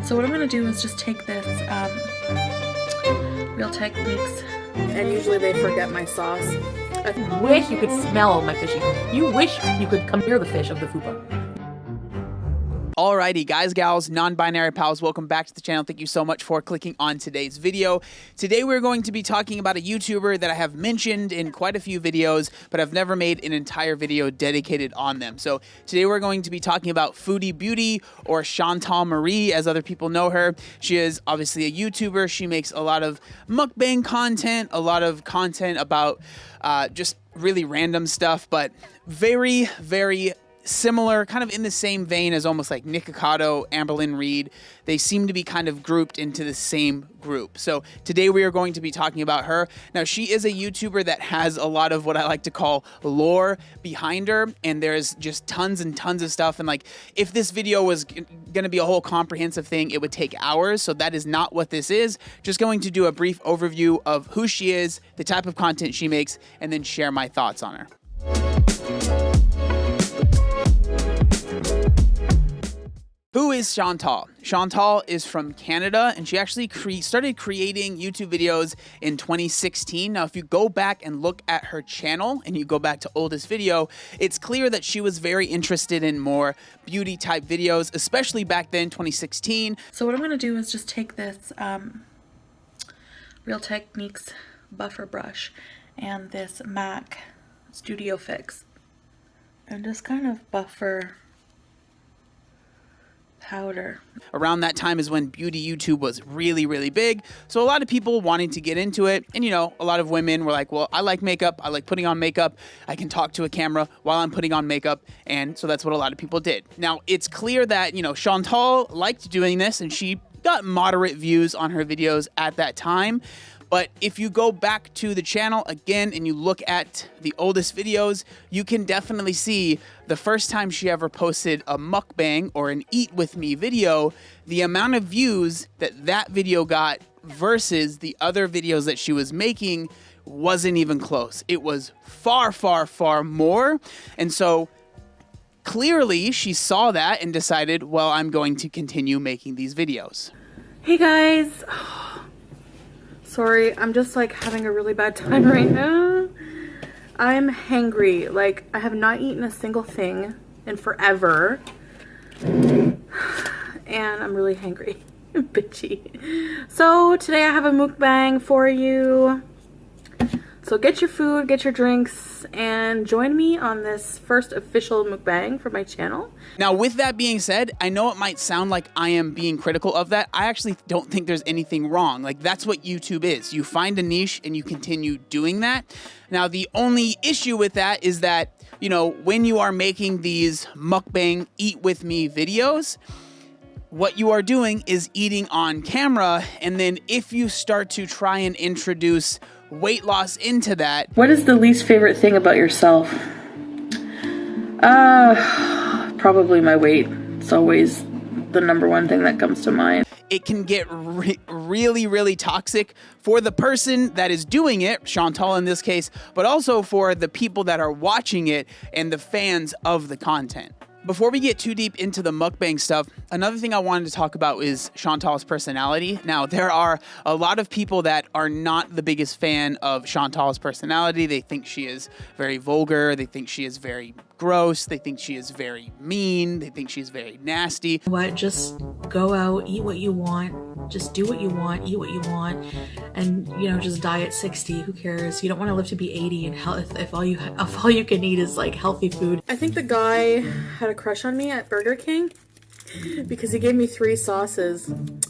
So what I'm going to do is just take this Real Techniques, and usually they forget my sauce. I wish you could smell my fishy. You wish you could come near the fish of the fupa. Alrighty, guys, gals, non-binary pals, welcome back to the channel. Thank you so much for clicking on today's video. Today we're going to be talking about a YouTuber that I have mentioned in quite a few videos, but I've never made an entire video dedicated on them. So today we're going to be talking about Foodie Beauty, or Chantal Marie, as other people know her. She is obviously a YouTuber. She makes a lot of mukbang content, a lot of content about just really random stuff, but very, very similar, kind of in the same vein as almost like Nick Ocado, Amberlynn Reed. They seem to be kind of grouped into the same group. So today we are going to be talking about her. Now, she is a YouTuber that has a lot of what I like to call lore behind her, and there's just tons and tons of stuff. And like, if this video was going to be a whole comprehensive thing, it would take hours. So that is not what this is. Just going to do a brief overview of who she is, the type of content she makes, and then share my thoughts on her. Who is Chantal? Chantal is from Canada, and she actually started creating YouTube videos in 2016. Now, if you go back and look at her channel and you go back to oldest video, it's clear that she was very interested in more beauty type videos, especially back then, 2016. So what I'm going to do is just take this Real Techniques buffer brush and this MAC Studio Fix and just kind of buffer powder. Around that time is when beauty YouTube was really, really big. So a lot of people wanting to get into it. And you know, a lot of women were like, well, I like makeup. I like putting on makeup. I can talk to a camera while I'm putting on makeup. And so that's what a lot of people did. Now, it's clear that, you know, Chantal liked doing this and she got moderate views on her videos at that time. But if you go back to the channel again and you look at the oldest videos, you can definitely see the first time she ever posted a mukbang or an eat with me video, the amount of views that that video got versus the other videos that she was making wasn't even close. It was far, far, far more. And so clearly she saw that and decided, well, I'm going to continue making these videos. Hey guys. Sorry, I'm just like having a really bad time right now. I'm hangry. Like, I have not eaten a single thing in forever. And I'm really hangry. Bitchy. So today I have a mukbang for you. So get your food, get your drinks, and join me on this first official mukbang for my channel. Now, with that being said, I know it might sound like I am being critical of that. I actually don't think there's anything wrong. Like, that's what YouTube is. You find a niche and you continue doing that. Now, the only issue with that is that, you know, when you are making these mukbang eat with me videos, what you are doing is eating on camera. And then if you start to try and introduce weight loss into that. What is the least favorite thing about yourself? Probably my weight. It's always the number one thing that comes to mind. It can get really, really toxic for the person that is doing it, Chantal in this case, but also for the people that are watching it and the fans of the content. Before we get too deep into the mukbang stuff, another thing I wanted to talk about is Chantal's personality. Now, there are a lot of people that are not the biggest fan of Chantal's personality. They think she is very vulgar. They think she is very gross. They think she is very mean. They think she's very nasty. What? Just go out, eat what you want. Just do what you want, eat what you want, and you know, just die at 60. Who cares? You don't want to live to be 80 and if all you can eat is like healthy food. I think the guy had a crush on me at Burger King because he gave me 3 sauces,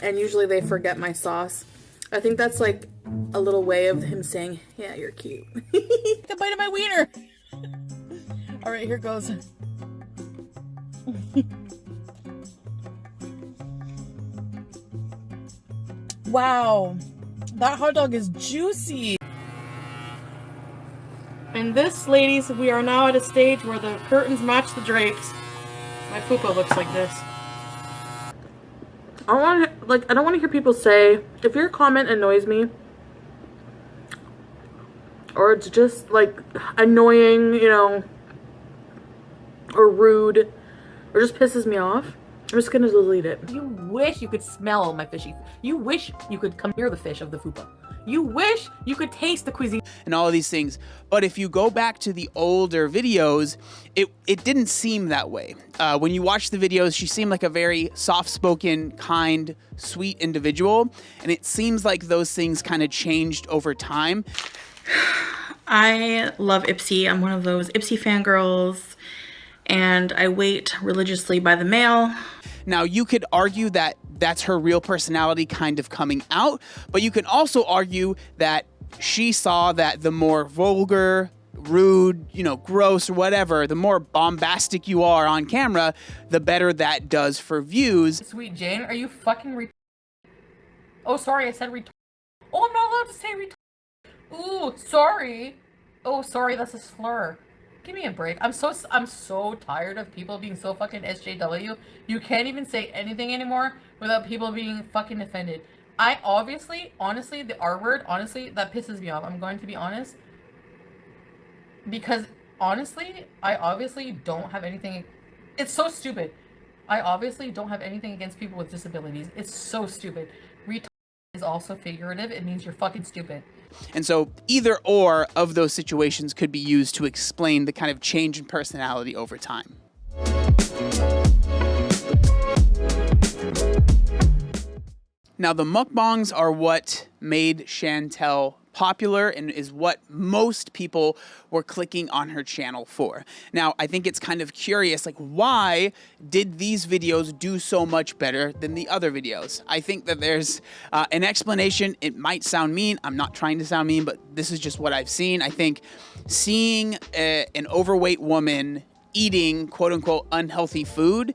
and usually they forget my sauce. I think that's like a little way of him saying, yeah, you're cute. Take a bite of my wiener. All right, here goes. Wow, that hot dog is juicy. And this, ladies, we are now at a stage where the curtains match the drapes. My fupa looks like this. I don't want to hear people say, if your comment annoys me, or it's just like annoying, you know, or rude, or just pisses me off, just gonna delete it. You wish you could smell my fishy. You wish you could come near the fish of the fupa. You wish you could taste the cuisine. And all of these things. But if you go back to the older videos, it didn't seem that way. When you watch the videos, she seemed like a very soft-spoken, kind, sweet individual. And it seems like those things kind of changed over time. I love Ipsy. I'm one of those Ipsy fangirls. And I wait religiously by the mail. Now, you could argue that that's her real personality kind of coming out, but you can also argue that she saw that the more vulgar, rude, you know, gross or whatever, the more bombastic you are on camera, the better that does for views. Sweet Jane, are you fucking Oh, sorry, I said Oh, I'm not allowed to say Ooh, sorry. Oh, sorry, that's a slur. Give me a break. I'm so tired of people being so fucking SJW. You can't even say anything anymore without people being fucking offended. I honestly, the R word, honestly, that pisses me off. I'm going to be honest. Because, honestly, I obviously don't have anything... It's so stupid. I obviously don't have anything against people with disabilities. It's so stupid. Retard is also figurative. It means you're fucking stupid. And so either or of those situations could be used to explain the kind of change in personality over time. Now, the mukbangs are what made Chantel popular and is what most people were clicking on her channel for. Now, I think it's kind of curious, like, why did these videos do so much better than the other videos? I think that there's an explanation. It might sound mean. I'm not trying to sound mean, but this is just what I've seen. I think seeing an overweight woman eating quote-unquote unhealthy food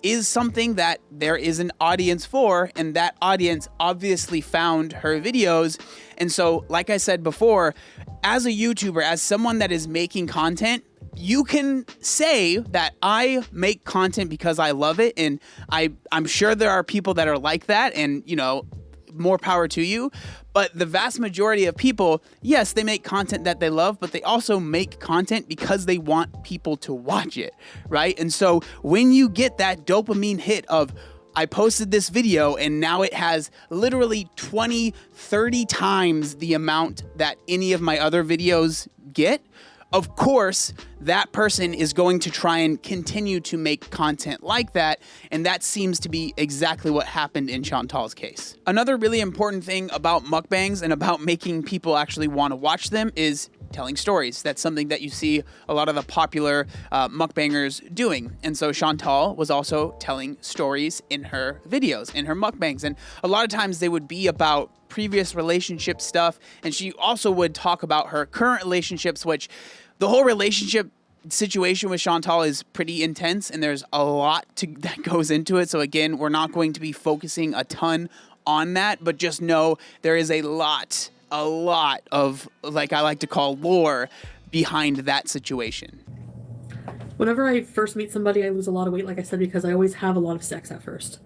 is something that there is an audience for, and that audience obviously found her videos. And so, like I said before, as a YouTuber, as someone that is making content, you can say that I make content because I love it, and I'm sure there are people that are like that, and, you know, more power to you. But the vast majority of people, yes, they make content that they love, but they also make content because they want people to watch it, right? And so when you get that dopamine hit of, I posted this video and now it has literally 20, 30 times the amount that any of my other videos get, of course, that person is going to try and continue to make content like that, and that seems to be exactly what happened in Chantal's case. Another really important thing about mukbangs and about making people actually want to watch them is telling stories. That's something that you see a lot of the popular mukbangers doing. And so Chantal was also telling stories in her videos, in her mukbangs. And a lot of times they would be about previous relationship stuff. And she also would talk about her current relationships, which the whole relationship situation with Chantal is pretty intense, and there's a lot that goes into it. So again, we're not going to be focusing a ton on that, but just know there is a lot of, like I like to call, lore behind that situation. Whenever I first meet somebody, I lose a lot of weight, like I said, because I always have a lot of sex at first.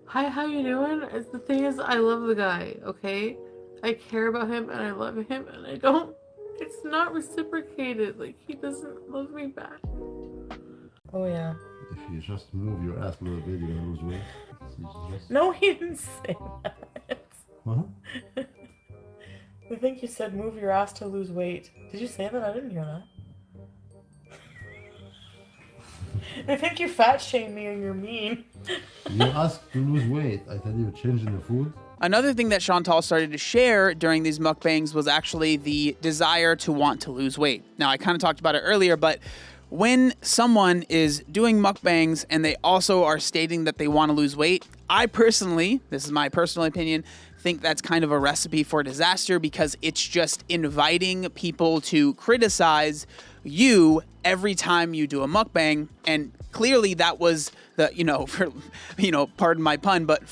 Hi, how you doing? The thing is, I love the guy, okay? I care about him and I love him, and I don't... It's not reciprocated. Like, he doesn't love me back. Oh, yeah. If you just move your ass a little bit, you're gonna lose weight. No, he didn't say that. What? I think you said move your ass to lose weight. Did you say that? I didn't hear that. I think you fat shame me and you're mean. You asked to lose weight. I tell you, changing the food. Another thing that Chantal started to share during these mukbangs was actually the desire to want to lose weight. Now, I kind of talked about it earlier, but when someone is doing mukbangs and they also are stating that they want to lose weight, I personally, this is my personal opinion, think that's kind of a recipe for disaster, because it's just inviting people to criticize you every time you do a mukbang. And clearly that was the, pardon my pun, but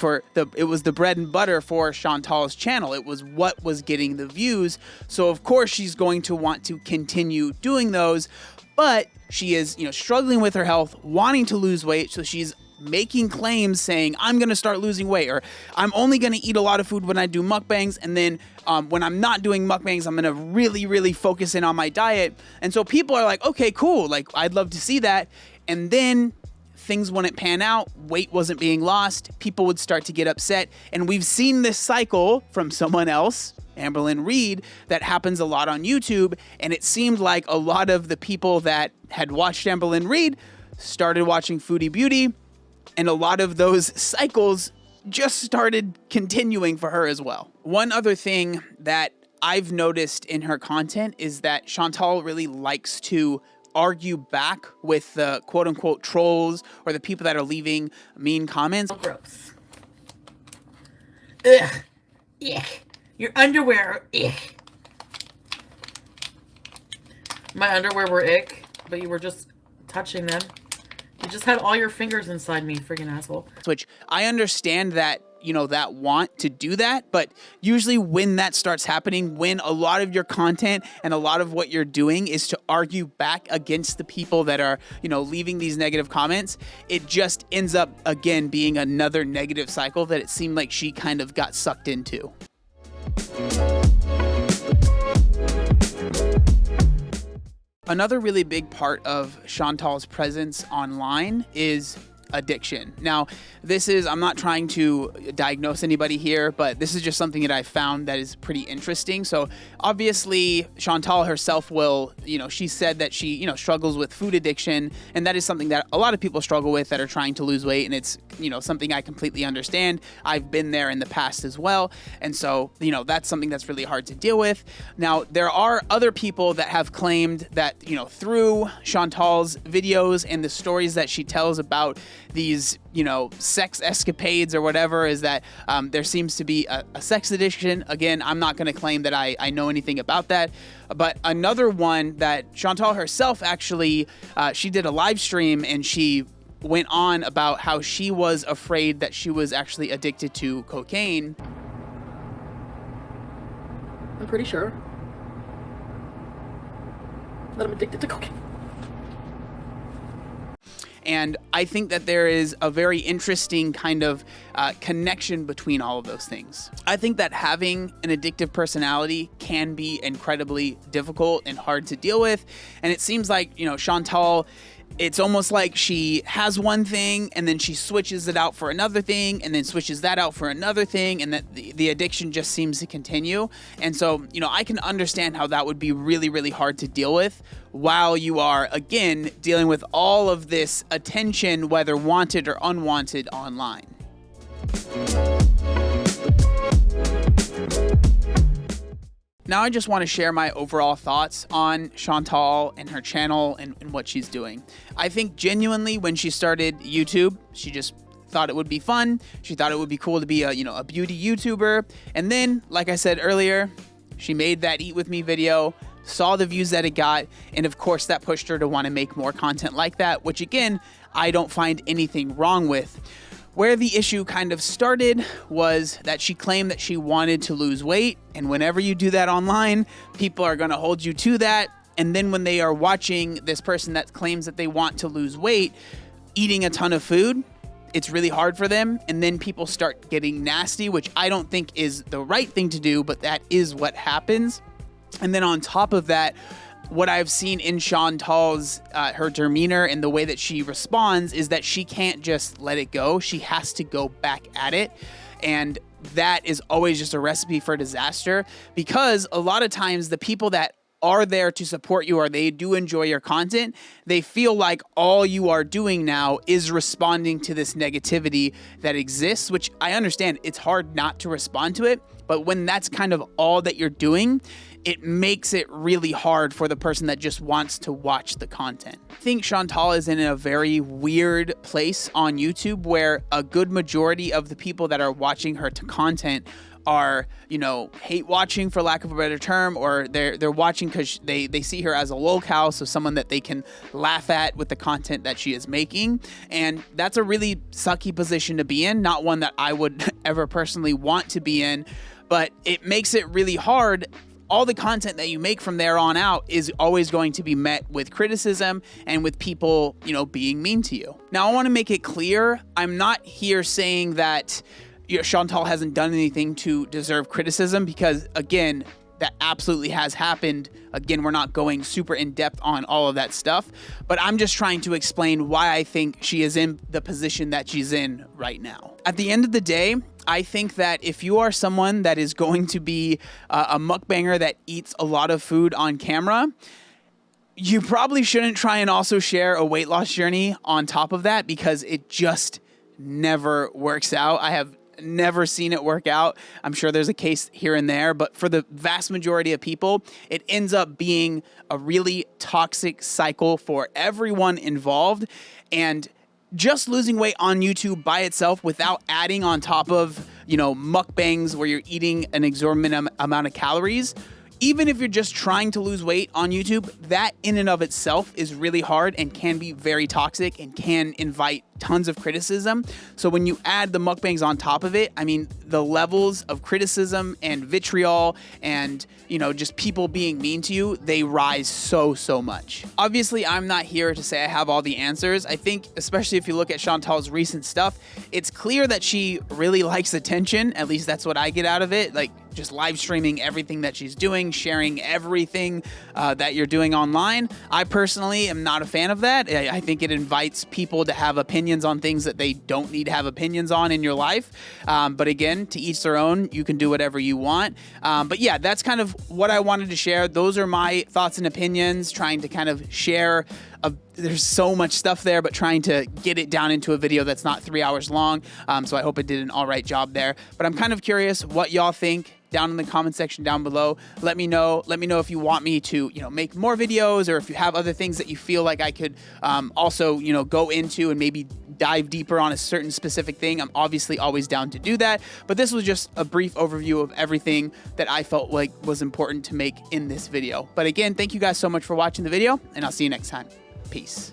it was the bread and butter for Chantal's channel. It was what was getting the views. So of course she's going to want to continue doing those, but she is, struggling with her health, wanting to lose weight. So she's making claims saying, I'm going to start losing weight, or I'm only going to eat a lot of food when I do mukbangs, and then when I'm not doing mukbangs, I'm going to really, really focus in on my diet. And so people are like, okay, cool, like, I'd love to see that. And then things wouldn't pan out, weight wasn't being lost, people would start to get upset. And we've seen this cycle from someone else, Amberlynn Reed, that happens a lot on YouTube. And it seemed like a lot of the people that had watched Amberlynn Reed started watching Foodie Beauty, and a lot of those cycles just started continuing for her as well. One other thing that I've noticed in her content is that Chantal really likes to argue back with the quote-unquote trolls or the people that are leaving mean comments. Gross. Ugh. Yuck. Your underwear. Ugh. My underwear were ick, but you were just touching them. You just had all your fingers inside me, freaking asshole. Which I understand that, you know, that want to do that, but usually when that starts happening, when a lot of your content and a lot of what you're doing is to argue back against the people that are, you know, leaving these negative comments, it just ends up again being another negative cycle that it seemed like she kind of got sucked into. Another really big part of Chantal's presence online is addiction. Now, this is, I'm not trying to diagnose anybody here, but this is just something that I found that is pretty interesting. So obviously Chantal herself will, you know, she said that she, you know, struggles with food addiction, and that is something that a lot of people struggle with that are trying to lose weight. And it's, you know, something I completely understand. I've been there in the past as well. And so, you know, that's something that's really hard to deal with. Now, there are other people that have claimed that, you know, through Chantal's videos and the stories that she tells about these, you know, sex escapades or whatever, is that there seems to be a sex addiction. Again, I'm not going to claim that I know anything about that. But another one that Chantal herself actually, she did a live stream and she went on about how she was afraid that she was actually addicted to cocaine. I'm pretty sure that I'm addicted to cocaine. And I think that there is a very interesting kind of connection between all of those things. I think that having an addictive personality can be incredibly difficult and hard to deal with. And it seems like, you know, Chantal, it's almost like she has one thing and then she switches it out for another thing and then switches that out for another thing, and that the addiction just seems to continue. And so, you know, I can understand how that would be really, really hard to deal with while you are, again, dealing with all of this attention, whether wanted or unwanted, online. Now I just want to share my overall thoughts on Chantal and her channel and what she's doing. I think genuinely when she started YouTube, she just thought it would be fun. She thought it would be cool to be a, you know, a beauty YouTuber. And then, like I said earlier, she made that Eat With Me video, saw the views that it got, and of course that pushed her to want to make more content like that, which again, I don't find anything wrong with. Where the issue kind of started was that she claimed that she wanted to lose weight, and whenever you do that online, people are going to hold you to that. And then when they are watching this person that claims that they want to lose weight eating a ton of food, it's really hard for them, and then people start getting nasty, which I don't think is the right thing to do, but that is what happens. And then on top of that, what I've seen in Chantal's, her demeanor and the way that she responds is that she can't just let it go. She has to go back at it. And that is always just a recipe for disaster, because a lot of times the people that are there to support you or they do enjoy your content, they feel like all you are doing now is responding to this negativity that exists, which I understand it's hard not to respond to it. But when that's kind of all that you're doing, it makes it really hard for the person that just wants to watch the content. I think Chantal is in a very weird place on YouTube where a good majority of the people that are watching her content are, you know, hate watching, for lack of a better term, or they're watching because they see her as a lolcow, so someone that they can laugh at with the content that she is making. And that's a really sucky position to be in, not one that I would ever personally want to be in, but it makes it really hard. All the content that you make from there on out is always going to be met with criticism and with people, you know, being mean to you. Now, I want to make it clear, I'm not here saying that, you know, Chantal hasn't done anything to deserve criticism, because again, that absolutely has happened. Again, we're not going super in depth on all of that stuff, but I'm just trying to explain why I think she is in the position that she's in right now. At the end of the day, I think that if you are someone that is going to be a mukbanger that eats a lot of food on camera, you probably shouldn't try and also share a weight loss journey on top of that, because it just never works out. I have never seen it work out. I'm sure there's a case here and there, but for the vast majority of people, it ends up being a really toxic cycle for everyone involved. And just losing weight on YouTube by itself without adding on top of, mukbangs where you're eating an exorbitant amount of calories, even if you're just trying to lose weight on YouTube, that in and of itself is really hard and can be very toxic and can invite tons of criticism. So when you add the mukbangs on top of it, I mean, the levels of criticism and vitriol and, just people being mean to you, they rise so much. Obviously, I'm not here to say I have all the answers. I think, especially if you look at Chantal's recent stuff, it's clear that she really likes attention. At least that's what I get out of it. Like, just live streaming everything that she's doing, sharing everything that you're doing online. I personally am not a fan of that. I think it invites people to have opinions on things that they don't need to have opinions on in your life. But again, to each their own, you can do whatever you want. But yeah, that's kind of what I wanted to share. Those are my thoughts and opinions, trying to kind of share. There's so much stuff there, but trying to get it down into a video that's not 3 hours long. So I hope it did an all right job there. But I'm kind of curious what y'all think down in the comment section down below. Let me know if you want me to, make more videos, or if you have other things that you feel like I could also, go into and maybe dive deeper on a certain specific thing. I'm obviously always down to do that. But this was just a brief overview of everything that I felt like was important to make in this video. But again, thank you guys so much for watching the video, and I'll see you next time. Peace.